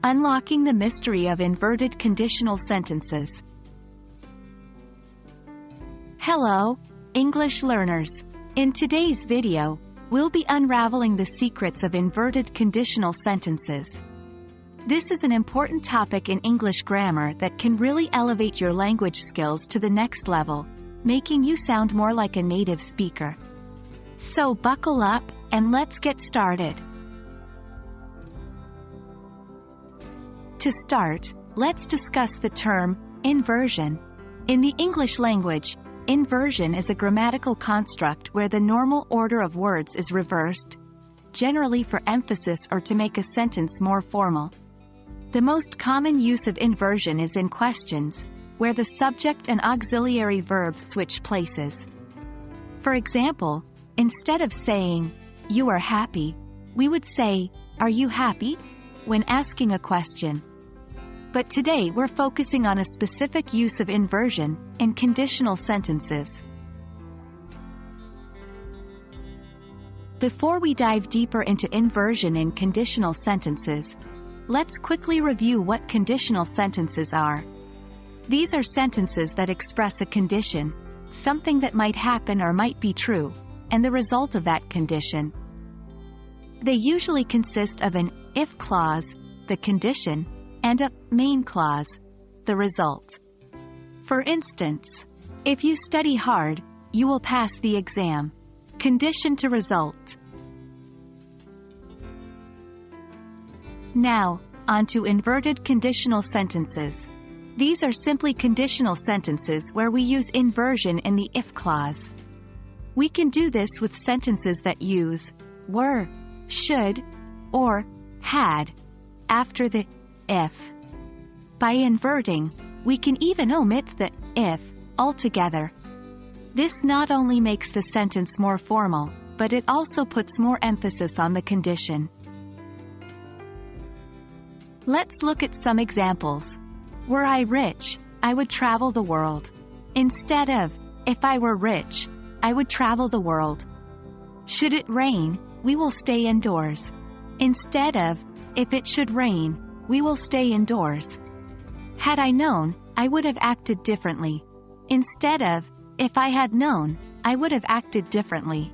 Unlocking the mystery of inverted conditional sentences. Hello, English learners. In today's video, we'll be unraveling the secrets of inverted conditional sentences. This is an important topic in English grammar that can really elevate your language skills to the next level, making you sound more like a native speaker. So buckle up, and let's get started. To start, let's discuss the term inversion. In the English language, inversion is a grammatical construct where the normal order of words is reversed, generally for emphasis or to make a sentence more formal. The most common use of inversion is in questions, where the subject and auxiliary verb switch places. For example, instead of saying, "You are happy," we would say, "Are you happy?" when asking a question. But today we're focusing on a specific use of inversion in conditional sentences. Before we dive deeper into inversion in conditional sentences, let's quickly review what conditional sentences are. These are sentences that express a condition, something that might happen or might be true, and the result of that condition. They usually consist of an if clause, the condition, and a main clause, the result. For instance, if you study hard, you will pass the exam. Condition to result. Now, on to inverted conditional sentences. These are simply conditional sentences where we use inversion in the if clause. We can do this with sentences that use were, should, or had after the if. By inverting, we can even omit the if altogether. This not only makes the sentence more formal, but it also puts more emphasis on the condition. Let's look at some examples. Were I rich, I would travel the world. Instead of, if I were rich, I would travel the world. Should it rain, we will stay indoors. Instead of, if it should rain, we will stay indoors. Had I known, I would have acted differently. Instead of, if I had known, I would have acted differently.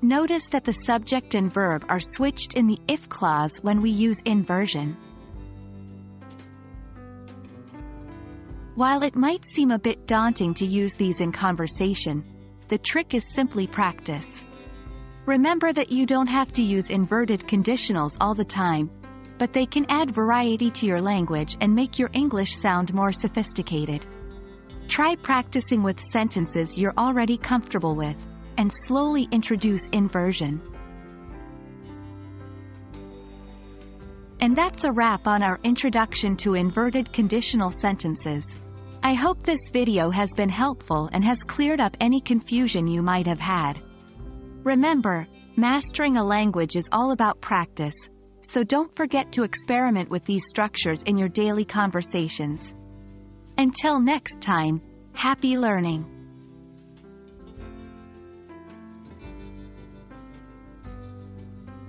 Notice that the subject and verb are switched in the if clause when we use inversion. While it might seem a bit daunting to use these in conversation, the trick is simply practice. Remember that you don't have to use inverted conditionals all the time, but they can add variety to your language and make your English sound more sophisticated. Try practicing with sentences you're already comfortable with, and slowly introduce inversion. And that's a wrap on our introduction to inverted conditional sentences. I hope this video has been helpful and has cleared up any confusion you might have had. Remember, mastering a language is all about practice, so don't forget to experiment with these structures in your daily conversations. Until next time, happy learning!